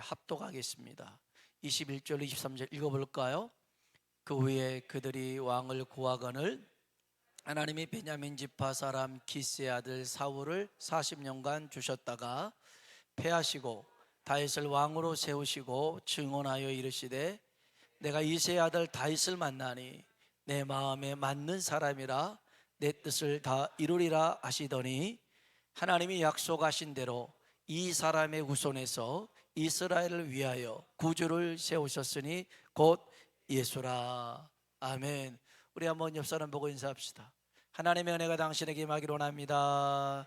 합독하겠습니다. 21절 23절 읽어볼까요? 그 후에 그들이 왕을 구하거늘 하나님이 베냐민 지파 사람 기스의 아들 사울을 40년간 주셨다가 패하시고 다윗을 왕으로 세우시고 증언하여 이르시되 내가 이새의 아들 다윗을 만나니 내 마음에 맞는 사람이라 내 뜻을 다 이루리라 하시더니 하나님이 약속하신 대로 이 사람의 후손에서 이스라엘을 위하여 구주를 세우셨으니 곧 예수라. 아멘. 우리 한번 옆 사람 보고 인사합시다. 하나님의 은혜가 당신에게 임하기를 원합니다.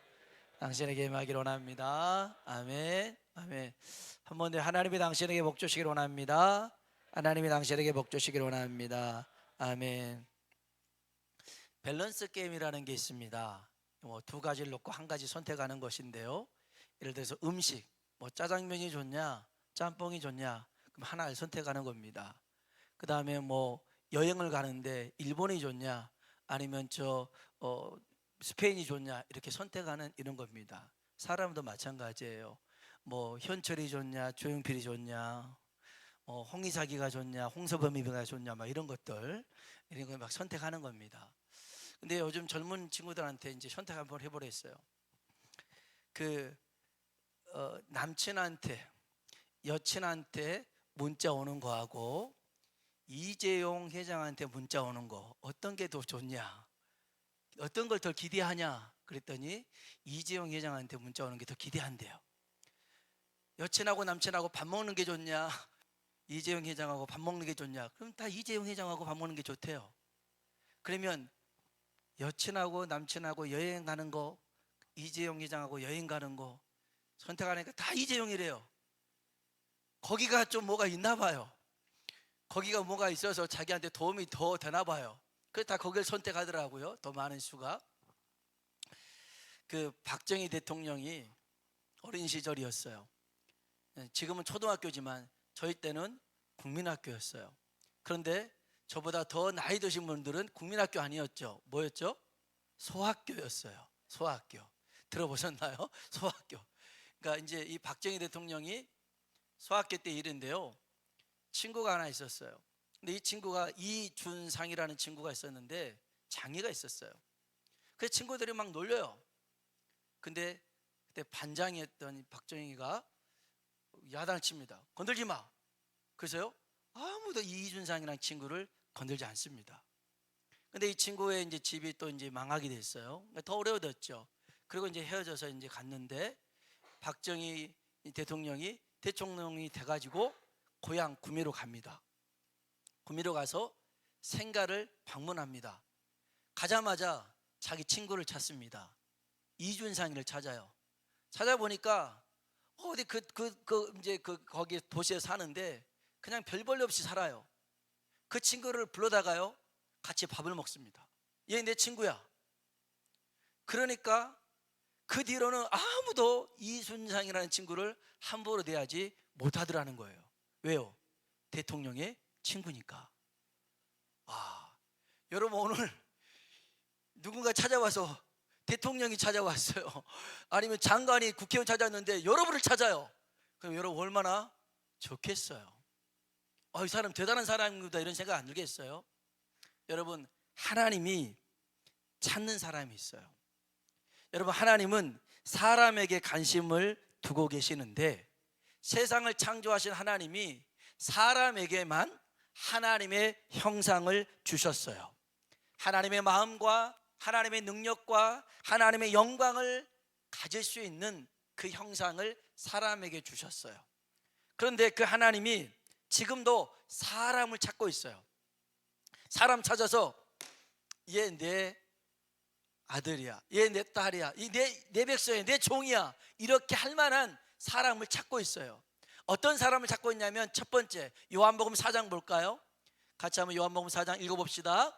당신에게 임하기를 원합니다. 아멘. 아멘. 한번 더 하나님이 당신에게 복 주시기를 원합니다. 하나님이 당신에게 복 주시기를 원합니다. 아멘. 밸런스 게임이라는 게 있습니다. 두 가지를 놓고 한 가지 선택하는 것인데요. 예를 들어서 음식, 짜장면이 좋냐, 짬뽕이 좋냐, 그럼 하나를 선택하는 겁니다. 그 다음에 여행을 가는데 일본이 좋냐, 아니면 스페인이 좋냐, 이렇게 선택하는 이런 겁니다. 사람도 마찬가지예요. 현철이 좋냐, 조용필이 좋냐, 홍의사기가 좋냐, 홍서범이가 좋냐, 이런 것들, 이런 걸 막 선택하는 겁니다. 근데 요즘 젊은 친구들한테 이제 선택 한번 해보랬어요. 남친한테, 여친한테 문자 오는 거하고 이재용 회장한테 문자 오는 거 어떤 게 더 좋냐, 어떤 걸 더 기대하냐 그랬더니 이재용 회장한테 문자 오는 게 더 기대한대요. 여친하고 남친하고 밥 먹는 게 좋냐, 이재용 회장하고 밥 먹는 게 좋냐, 그럼 다 이재용 회장하고 밥 먹는 게 좋대요. 그러면 여친하고 남친하고 여행 가는 거, 이재용 회장하고 여행 가는 거 선택하니까 다 이재용이래요. 거기가 좀 뭐가 있나 봐요. 거기가 뭐가 있어서 자기한테 도움이 더 되나 봐요. 그래서 다 거기를 선택하더라고요. 더 많은 수가. 박정희 대통령이 어린 시절이었어요. 지금은 초등학교지만 저희 때는 국민학교였어요. 그런데 저보다 더 나이 드신 분들은 국민학교 아니었죠. 뭐였죠? 소학교였어요. 소학교. 들어보셨나요? 소학교. 그러니까 이제 이 박정희 대통령이 소학교 때 일인데요. 친구가 하나 있었어요. 근데 이 친구가 이준상이라는 친구가 있었는데 장애가 있었어요. 그래서 친구들이 막 놀려요. 근데 그때 반장이었던 박정희가 야단을 칩니다. 건들지 마. 그래서요, 아무도 이준상이라는 친구를 건들지 않습니다. 근데 이 친구의 이제 집이 또 이제 망하게 됐어요. 더 어려워졌죠. 그리고 이제 헤어져서 이제 갔는데 박정희 대통령이 돼가지고 고향 구미로 갑니다. 구미로 가서 생가를 방문합니다. 가자마자 자기 친구를 찾습니다. 이준상이를 찾아요. 찾아보니까 어디 거기 도시에 사는데 그냥 별 볼 일 없이 살아요. 그 친구를 불러다가요, 같이 밥을 먹습니다. 얘 내 친구야. 그러니까 그 뒤로는 아무도 이준상이라는 친구를 함부로 대하지 못하더라는 거예요. 왜요? 대통령의 친구니까. 여러분, 오늘 누군가 찾아와서, 대통령이 찾아왔어요. 아니면 장관이 국회의원 찾았는데 여러분을 찾아요. 그럼 여러분 얼마나 좋겠어요. 이 사람 대단한 사람이다, 이런 생각 안 들겠어요? 여러분, 하나님이 찾는 사람이 있어요. 여러분, 하나님은 사람에게 관심을 두고 계시는데 세상을 창조하신 하나님이 사람에게만 하나님의 형상을 주셨어요. 하나님의 마음과 하나님의 능력과 하나님의 영광을 가질 수 있는 그 형상을 사람에게 주셨어요. 그런데 그 하나님이 지금도 사람을 찾고 있어요. 사람 찾아서 얘 내 아들이야, 얘 내 딸이야, 내 백성이야, 내 종이야, 이렇게 할 만한 사람을 찾고 있어요. 어떤 사람을 찾고 있냐면, 첫 번째 요한복음 4장 볼까요? 같이 한번 요한복음 4장 읽어봅시다.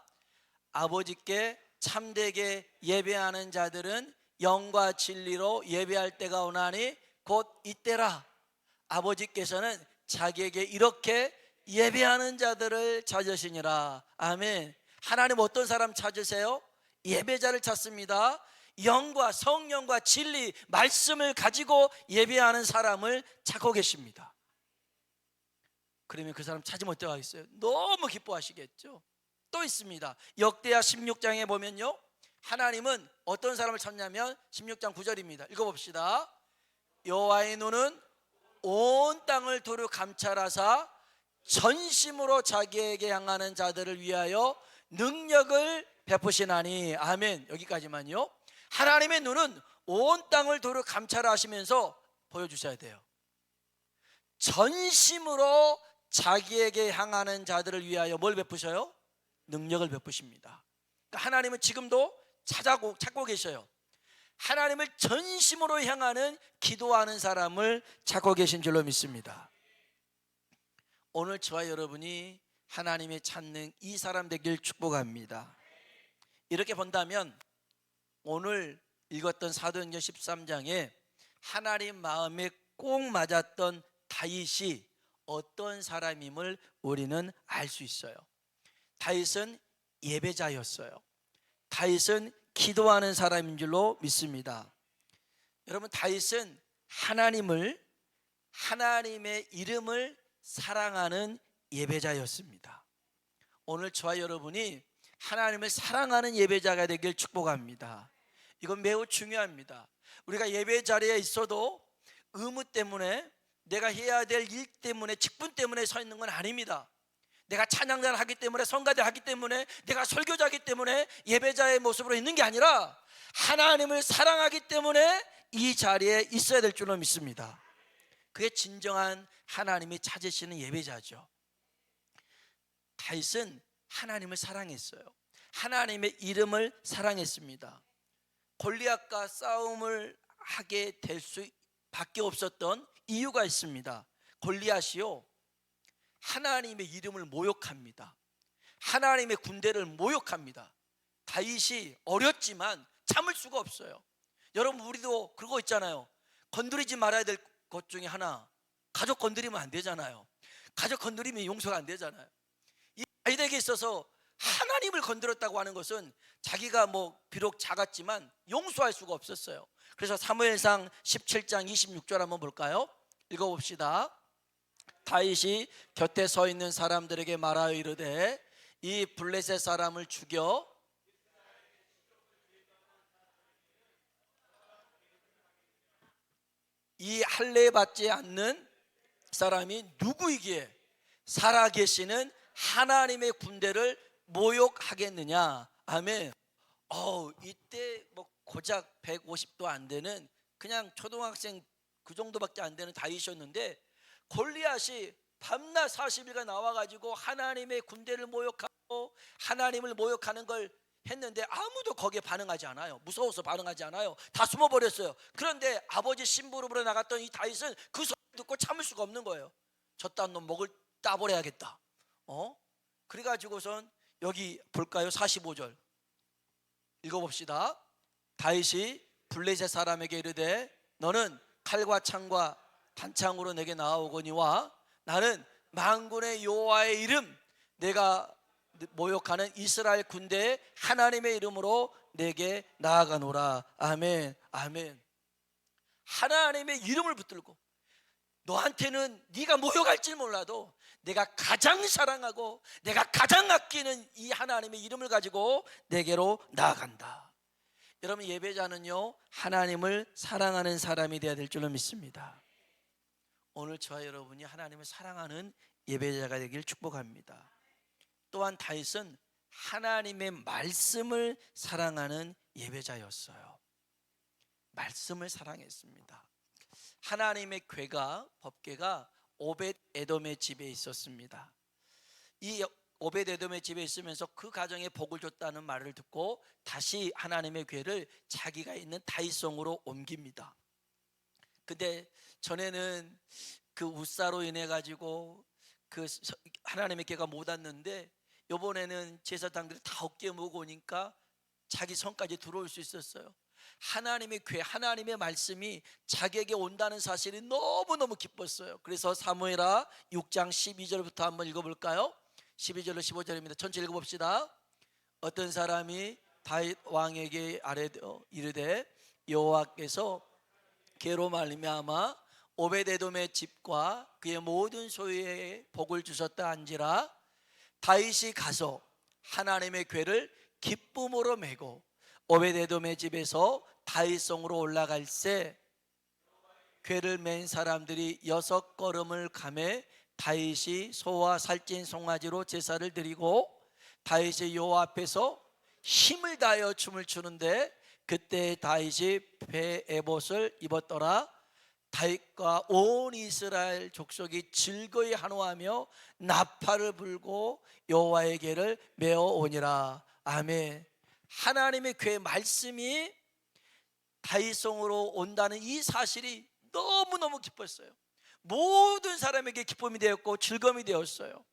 아버지께 참되게 예배하는 자들은 영과 진리로 예배할 때가 오나니 곧 이때라. 아버지께서는 자기에게 이렇게 예배하는 자들을 찾으시니라. 아멘. 하나님 어떤 사람 찾으세요? 예배자를 찾습니다. 영과 성령과 진리 말씀을 가지고 예배하는 사람을 찾고 계십니다. 그러면 그 사람 찾으면 어떡하겠어요? 너무 기뻐하시겠죠. 또 있습니다. 역대하 16장에 보면요, 하나님은 어떤 사람을 찾냐면 16장 9절입니다. 읽어봅시다. 여호와의 눈은 온 땅을 도로 감찰하사 전심으로 자기에게 향하는 자들을 위하여 능력을 베푸시나니. 아멘. 여기까지만요. 하나님의 눈은 온 땅을 도로 감찰하시면서 보여주셔야 돼요. 전심으로 자기에게 향하는 자들을 위하여 뭘 베푸셔요? 능력을 베푸십니다. 그러니까 하나님은 지금도 찾고 계셔요. 하나님을 전심으로 향하는 기도하는 사람을 찾고 계신 줄로 믿습니다. 오늘 저와 여러분이 하나님의 찾는 이 사람 되길 축복합니다. 이렇게 본다면 오늘 읽었던 사도행전 13장에 하나님 마음에 꼭 맞았던 다윗이 어떤 사람임을 우리는 알 수 있어요. 다윗은 예배자였어요. 다윗은 기도하는 사람인 줄로 믿습니다. 여러분, 다윗은 하나님의 이름을 사랑하는 예배자였습니다. 오늘 저와 여러분이 하나님을 사랑하는 예배자가 되길 축복합니다. 이건 매우 중요합니다. 우리가 예배 자리에 있어도 의무 때문에, 내가 해야 될 일 때문에, 직분 때문에 서 있는 건 아닙니다. 내가 찬양자를 하기 때문에, 성가대를 하기 때문에, 내가 설교자이기 때문에 예배자의 모습으로 있는 게 아니라 하나님을 사랑하기 때문에 이 자리에 있어야 될 줄로 믿습니다. 그게 진정한 하나님이 찾으시는 예배자죠. 다윗은 하나님을 사랑했어요. 하나님의 이름을 사랑했습니다. 골리앗과 싸움을 하게 될 수밖에 없었던 이유가 있습니다. 골리앗이요, 하나님의 이름을 모욕합니다. 하나님의 군대를 모욕합니다. 다윗이 어렸지만 참을 수가 없어요. 여러분, 우리도 그거 있잖아요. 건드리지 말아야 될 것 중에 하나, 가족 건드리면 안 되잖아요. 가족 건드리면 용서가 안 되잖아요. 이 다윗에게 있어서 하나님을 건드렸다고 하는 것은 자기가 비록 작았지만 용서할 수가 없었어요. 그래서 사무엘상 17장 26절 한번 볼까요? 읽어봅시다. 다윗이 곁에 서 있는 사람들에게 말하여 이르되 이 블레셋 사람을 죽여 이 할례 받지 않는 사람이 누구이기에 살아계시는 하나님의 군대를 모욕하겠느냐. 아멘. 이때 고작 150도 안 되는 그냥 초등학생 그 정도밖에 안 되는 다윗이었는데, 골리앗이 밤낮 40일간 나와가지고 하나님의 군대를 모욕하고 하나님을 모욕하는 걸 했는데 아무도 거기에 반응하지 않아요. 무서워서 반응하지 않아요. 다 숨어버렸어요. 그런데 아버지 심부름으로 나갔던 이 다윗은 그 소리 듣고 참을 수가 없는 거예요. 저딴 놈 목을 따버려야겠다. 그래가지고선 여기 볼까요? 45절 읽어봅시다. 다윗이 블레셋 사람에게 이르되 너는 칼과 창과 단창으로 내게 나아오거니와 나는 만군의 여호와의 이름, 내가 모욕하는 이스라엘 군대의 하나님의 이름으로 내게 나아가노라. 아멘. 아멘. 하나님의 이름을 붙들고, 너한테는 네가 모욕할지 몰라도 내가 가장 사랑하고 내가 가장 아끼는 이 하나님의 이름을 가지고 내게로 나아간다. 여러분, 예배자는요, 하나님을 사랑하는 사람이 되어야 될 줄로 믿습니다. 오늘 저와 여러분이 하나님을 사랑하는 예배자가 되길 축복합니다. 또한 다윗은 하나님의 말씀을 사랑하는 예배자였어요. 말씀을 사랑했습니다. 하나님의 법궤가 오벳 에돔의 집에 있었습니다. 이 오벳 에돔의 집에 있으면서 그 가정에 복을 줬다는 말을 듣고 다시 하나님의 궤를 자기가 있는 다윗성으로 옮깁니다. 근데 전에는 그 우사로 인해 가지고 그 하나님의 궤가 못 왔는데, 이번에는 제사장들이 다 어깨에 모으고 오니까 자기 성까지 들어올 수 있었어요. 하나님의 궤, 하나님의 말씀이 자기에게 온다는 사실이 너무너무 기뻤어요. 그래서 사무엘하 6장 12절부터 한번 읽어볼까요? 12절로 15절입니다. 전체 읽어봅시다. 어떤 사람이 다윗 왕에게 아뢰되 이르되 여호와께서 궤로 말미암아 오베데돔의 집과 그의 모든 소유에 복을 주셨다 한지라. 다윗이 가서 하나님의 궤를 기쁨으로 메고 오베데돔의 집에서 다윗성으로 올라갈새 궤를 맨 사람들이 6걸음을 가매 다윗이 소와 살찐 송아지로 제사를 드리고 다윗이 여호와 앞에서 힘을 다하여 춤을 추는데 그때 다윗이 배 에봇을 입었더라. 다윗과 온 이스라엘 족속이 즐거이 환호하며 나팔을 불고 여호와의 궤를 메어 오니라. 아멘. 하나님의 궤 말씀이 다윗성으로 온다는 이 사실이 너무너무 기뻤어요. 모든 사람에게 기쁨이 되었고 즐거움이 되었어요.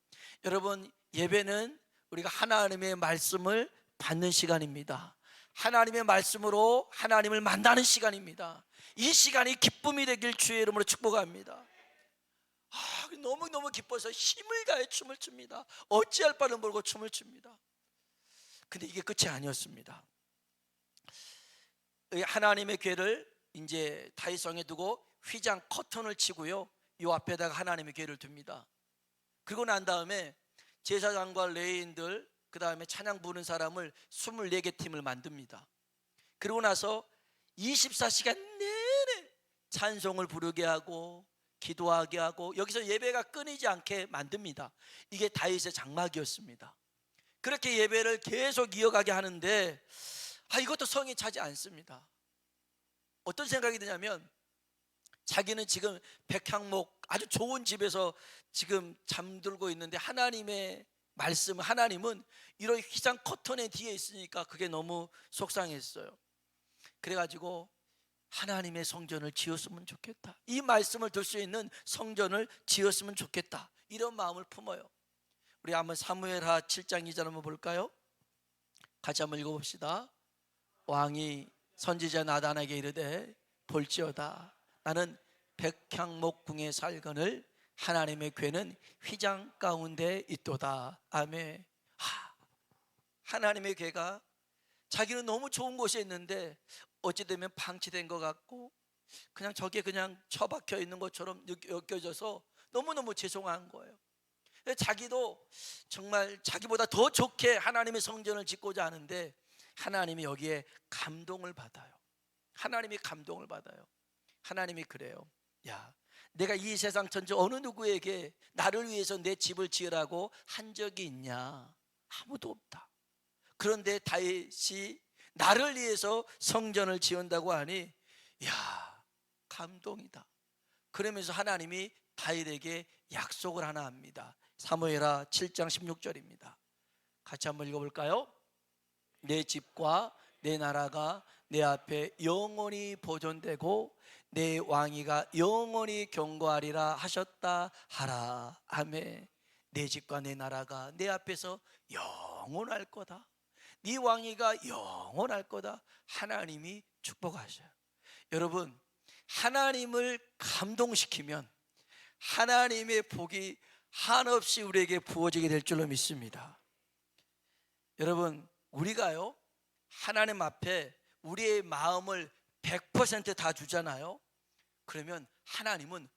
여러분, 예배는 우리가 하나님의 말씀을 받는 시간입니다. 하나님의 말씀으로 하나님을 만나는 시간입니다. 이 시간이 기쁨이 되길 주의 이름으로 축복합니다. 너무너무 기뻐서 힘을 다해 춤을 춥니다. 어찌할 바를 모르고 춤을 춥니다. 근데 이게 끝이 아니었습니다. 하나님의 궤를 이제 다윗성에 두고 휘장 커튼을 치고요, 이 앞에다가 하나님의 궤를 둡니다. 그리고 난 다음에 제사장과 레위인들, 그 다음에 찬양 부르는 사람을 24개 팀을 만듭니다. 그리고 나서 24시간 내내 찬송을 부르게 하고 기도하게 하고 여기서 예배가 끊이지 않게 만듭니다. 이게 다윗의 장막이었습니다. 그렇게 예배를 계속 이어가게 하는데 이것도 성이 차지 않습니다. 어떤 생각이 드냐면 자기는 지금 백향목 아주 좋은 집에서 지금 잠들고 있는데 하나님의 말씀, 하나님은 이런 휘장 커튼의 뒤에 있으니까 그게 너무 속상했어요. 그래가지고 하나님의 성전을 지었으면 좋겠다, 이 말씀을 들 수 있는 성전을 지었으면 좋겠다, 이런 마음을 품어요. 우리 한번 사무엘하 7장 2절 한번 볼까요? 같이 한번 읽어봅시다. 왕이 선지자 나단에게 이르되 볼지어다 나는 백향목 궁에 살거늘 하나님의 궤는 휘장 가운데 있도다. 아멘. 하나님의 궤가 자기는 너무 좋은 곳에 있는데 어찌 되면 방치된 것 같고 그냥 저게 그냥 처박혀 있는 것처럼 느껴져서 너무너무 죄송한 거예요. 자기도 정말 자기보다 더 좋게 하나님의 성전을 짓고자 하는데 하나님이 여기에 감동을 받아요. 하나님이 감동을 받아요. 하나님이 그래요. 야, 내가 이 세상 전체 어느 누구에게 나를 위해서 내 집을 지으라고 한 적이 있냐? 아무도 없다. 그런데 다윗이 나를 위해서 성전을 지은다고 하니 야, 감동이다. 그러면서 하나님이 다윗에게 약속을 하나 합니다. 사무엘하 7장 16절입니다. 같이 한번 읽어볼까요? 내 집과 내 나라가 내 앞에 영원히 보존되고 내 왕위가 영원히 경고하리라 하셨다 하라. 아멘. 내 집과 내 나라가 내 앞에서 영원할 거다, 네 왕위가 영원할 거다, 하나님이 축복하셔요. 여러분, 하나님을 감동시키면 하나님의 복이 한없이 우리에게 부어지게 될 줄로 믿습니다. 여러분, 우리가요 하나님 앞에 우리의 마음을 100% 다 주잖아요. 그러면 하나님은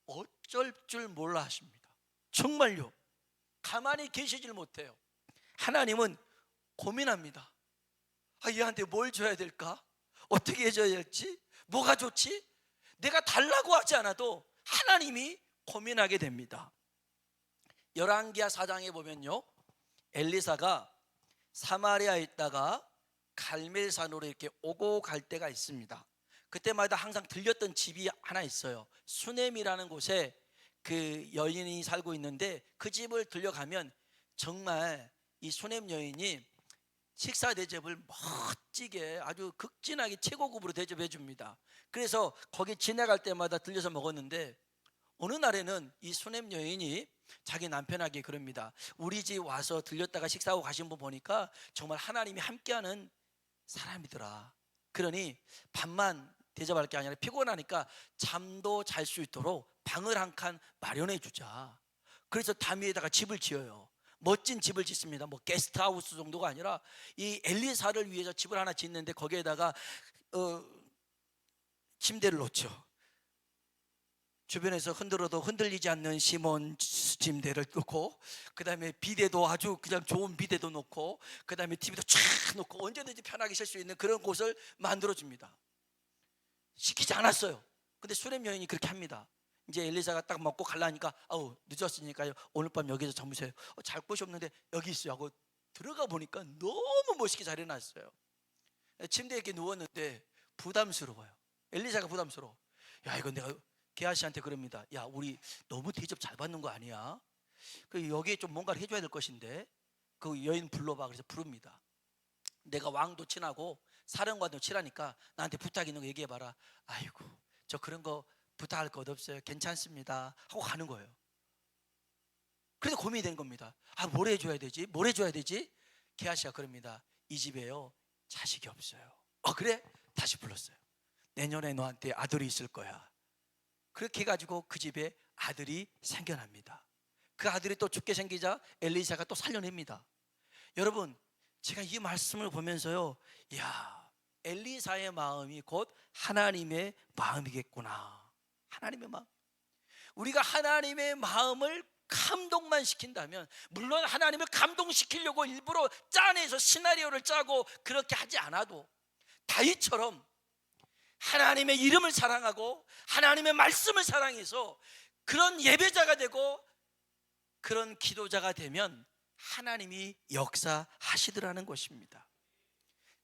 어쩔 줄 몰라 하십니다. 정말요. 가만히 계시질 못해요. 하나님은 고민합니다. 얘한테 뭘 줘야 될까? 어떻게 해줘야 될지? 뭐가 좋지? 내가 달라고 하지 않아도 하나님이 고민하게 됩니다. 열왕기하 4장에 보면요, 엘리사가 사마리아에 있다가 갈멜산으로 이렇게 오고 갈 때가 있습니다. 그때마다 항상 들렸던 집이 하나 있어요. 수넴이라는 곳에 그 여인이 살고 있는데 그 집을 들려가면 정말 이 수넴 여인이 식사 대접을 멋지게 아주 극진하게 최고급으로 대접해 줍니다. 그래서 거기 지나갈 때마다 들려서 먹었는데 어느 날에는 이 수넴 여인이 자기 남편에게 그럽니다. 우리 집 와서 들렸다가 식사하고 가신 분 보니까 정말 하나님이 함께하는 사람이더라. 그러니 밥만 대접할 게 아니라 피곤하니까 잠도 잘 수 있도록 방을 한 칸 마련해 주자. 그래서 담 위에다가 집을 지어요. 멋진 집을 짓습니다. 뭐 게스트하우스 정도가 아니라 이 엘리사를 위해서 집을 하나 짓는데 거기에다가 침대를 놓죠. 주변에서 흔들어도 흔들리지 않는 시몬 짐대를 놓고, 그 다음에 비데도 아주 그냥 좋은 비데도 놓고, 그 다음에 TV도 쫙 놓고 언제든지 편하게 쉴 수 있는 그런 곳을 만들어줍니다. 시키지 않았어요. 근데 수렘 여인이 그렇게 합니다. 이제 엘리사가 딱 먹고 갈라니까, 아우 늦었으니까요, 오늘 밤 여기서 주무세요. 잘 곳이 없는데 여기 있어요 하고 들어가 보니까 너무 멋있게 잘 해놨어요. 침대에 이렇게 누웠는데 부담스러워요. 엘리사가 부담스러워. 야, 이거 내가 게하시한테 그럽니다. 야, 우리 너무 대접 잘 받는 거 아니야? 그 여기에 좀 뭔가를 해줘야 될 것인데 그 여인 불러봐. 그래서 부릅니다. 내가 왕도 친하고 사령관도 친하니까 나한테 부탁 있는 거 얘기해봐라. 아이고, 저 그런 거 부탁할 것 없어요. 괜찮습니다 하고 가는 거예요. 그래서 고민이 되는 겁니다. 아, 뭘 해줘야 되지? 뭘 해줘야 되지? 게하시가 그럽니다. 이 집에요, 자식이 없어요. 그래? 다시 불렀어요. 내년에 너한테 아들이 있을 거야. 그렇게 해가지고 그 집에 아들이 생겨납니다. 그 아들이 또 죽게 생기자 엘리사가 또 살려냅니다. 여러분, 제가 이 말씀을 보면서요, 야, 엘리사의 마음이 곧 하나님의 마음이겠구나. 하나님의 마음. 우리가 하나님의 마음을 감동만 시킨다면, 물론 하나님을 감동시키려고 일부러 짜내서 시나리오를 짜고 그렇게 하지 않아도 다윗처럼 하나님의 이름을 사랑하고 하나님의 말씀을 사랑해서 그런 예배자가 되고 그런 기도자가 되면 하나님이 역사하시더라는 것입니다.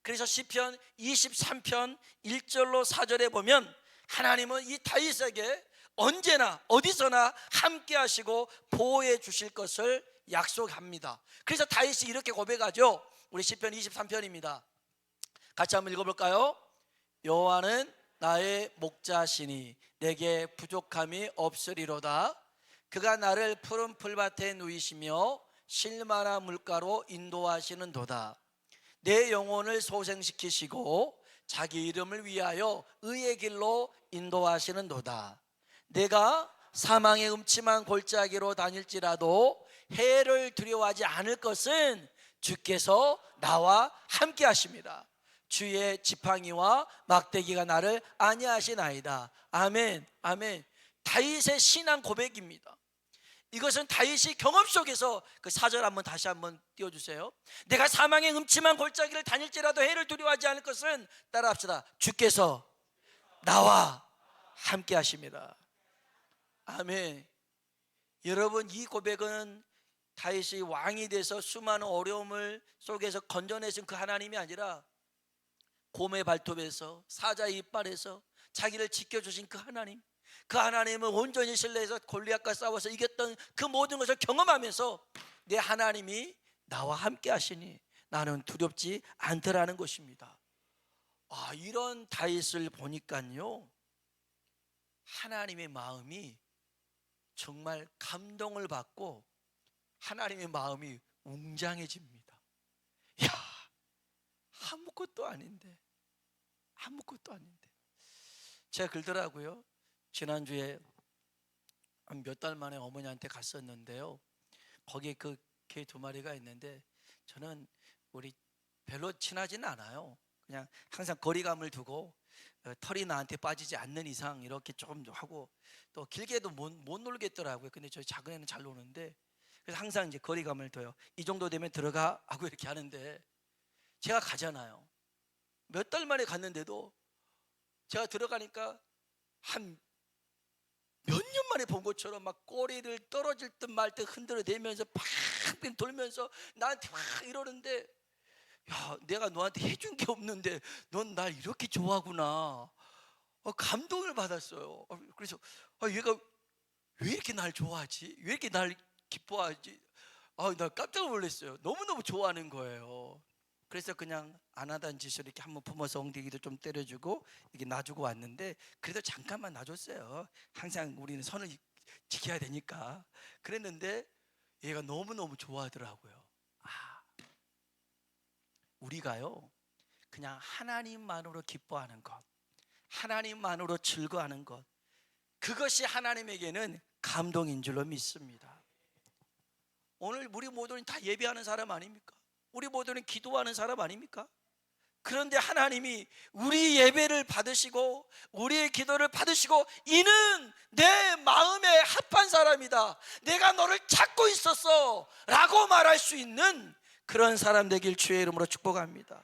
그래서 시편 23편 1절로 4절에 보면 하나님은 이 다윗에게 언제나 어디서나 함께 하시고 보호해 주실 것을 약속합니다. 그래서 다윗이 이렇게 고백하죠. 우리 시편 23편입니다. 같이 한번 읽어볼까요? 여호와는 나의 목자시니 내게 부족함이 없으리로다. 그가 나를 푸른 풀밭에 누이시며 실만한 물가로 인도하시는도다. 내 영혼을 소생시키시고 자기 이름을 위하여 의의 길로 인도하시는도다. 내가 사망의 음침한 골짜기로 다닐지라도 해를 두려워하지 않을 것은 주께서 나와 함께 하십니다. 주의 지팡이와 막대기가 나를 안위하시나이다. 아멘, 아멘. 다윗의 신앙 고백입니다. 이것은 다윗이 경험 속에서 그 4절 한번 다시 한번 띄워주세요. 내가 사망의 음침한 골짜기를 다닐지라도 해를 두려워하지 않을 것은, 따라합시다. 주께서 나와 함께 하십니다. 아멘. 여러분, 이 고백은 다윗이 왕이 돼서 수많은 어려움을 속에서 건져내신 그 하나님이 아니라 곰의 발톱에서 사자의 이빨에서 자기를 지켜주신 그 하나님, 그 하나님을 온전히 신뢰해서 골리앗과 싸워서 이겼던 그 모든 것을 경험하면서 내 하나님이 나와 함께 하시니 나는 두렵지 않더라는 것입니다. 이런 다윗을 보니까요, 하나님의 마음이 정말 감동을 받고 하나님의 마음이 웅장해집니다. 야, 아무것도 아닌데 제가 그러더라고요. 지난주에 한 몇 달 만에 어머니한테 갔었는데요, 거기에 그 개 2마리가 있는데 저는 우리 별로 친하지는 않아요. 그냥 항상 거리감을 두고 털이 나한테 빠지지 않는 이상 이렇게 조금 하고, 또 길게도 못 놀겠더라고요. 근데 저희 작은 애는 잘 노는데, 그래서 항상 이제 거리감을 둬요. 이 정도 되면 들어가 하고 이렇게 하는데, 제가 가잖아요. 몇 달 만에 갔는데도 제가 들어가니까 한 몇 년 만에 본 것처럼 막 꼬리를 떨어질 듯 말 듯 흔들어대면서 팍 돌면서 나한테 막 이러는데, 야, 내가 너한테 해준 게 없는데 넌 날 이렇게 좋아하구나. 감동을 받았어요. 그래서 얘가 왜 이렇게 날 좋아하지? 왜 이렇게 날 기뻐하지? 나 깜짝 놀랐어요. 너무너무 좋아하는 거예요. 그래서 그냥 안 하던 짓을 이렇게 한번 품어서 엉덩이도 좀 때려주고 이렇게 놔주고 왔는데, 그래도 잠깐만 놔줬어요. 항상 우리는 선을 지켜야 되니까. 그랬는데 얘가 너무너무 좋아하더라고요. 우리가요, 그냥 하나님만으로 기뻐하는 것, 하나님만으로 즐거워하는 것, 그것이 하나님에게는 감동인 줄로 믿습니다. 오늘 우리 모두는 다 예배하는 사람 아닙니까? 우리 모두는 기도하는 사람 아닙니까? 그런데 하나님이 우리 예배를 받으시고 우리의 기도를 받으시고 이는 내 마음에 합한 사람이다, 내가 너를 찾고 있었어 라고 말할 수 있는 그런 사람 되길 주의 이름으로 축복합니다.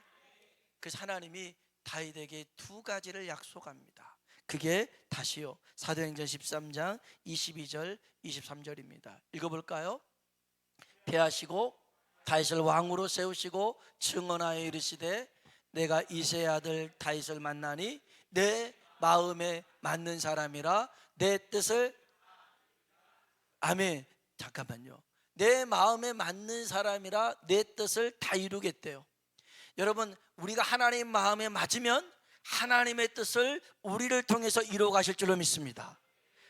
그래서 하나님이 다윗에게 두 가지를 약속합니다. 그게 다시요, 사도행전 13장 22절 23절입니다. 읽어볼까요? 패하시고 다윗을 왕으로 세우시고 증언하여 이르시되 내가 이새의 아들 다윗을 만나니 내 마음에 맞는 사람이라 내 뜻을, 아멘. 잠깐만요. 내 마음에 맞는 사람이라 내 뜻을 다 이루겠대요. 여러분, 우리가 하나님 마음에 맞으면 하나님의 뜻을 우리를 통해서 이루어 가실 줄로 믿습니다.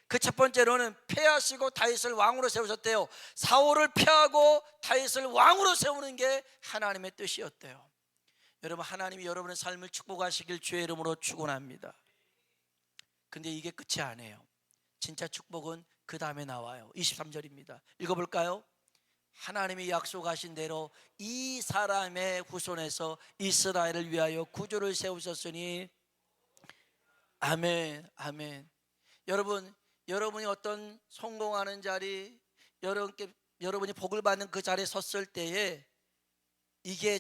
그 첫 번째로는 패하시고 다윗을 왕으로 세우셨대요. 사울을 패하고 다윗을 왕으로 세우는 게 하나님의 뜻이었대요. 여러분, 하나님이 여러분의 삶을 축복하시길 주의 이름으로 축원합니다. 근데 이게 끝이 아니에요. 진짜 축복은 그 다음에 나와요. 23절입니다. 읽어볼까요? 하나님이 약속하신 대로 이 사람의 후손에서 이스라엘을 위하여 구주를 세우셨으니, 아멘, 아멘. 여러분이 어떤 성공하는 자리, 여러분이 복을 받는 그 자리에 섰을 때에 이게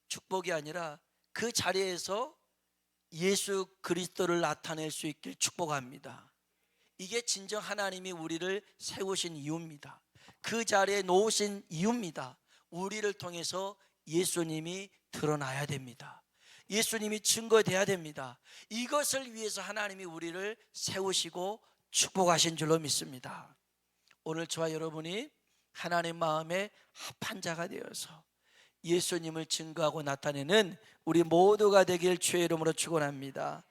축복이 아니라 그 자리에서 예수 그리스도를 나타낼 수 있길 축복합니다. 이게 진정 하나님이 우리를 세우신 이유입니다. 그 자리에 놓으신 이유입니다. 우리를 통해서 예수님이 드러나야 됩니다. 예수님이 증거돼야 됩니다. 이것을 위해서 하나님이 우리를 세우시고 축복하신 줄로 믿습니다. 오늘 저와 여러분이 하나님 마음에 합한 자가 되어서 예수님을 증거하고 나타내는 우리 모두가 되길 주의 이름으로 축원합니다.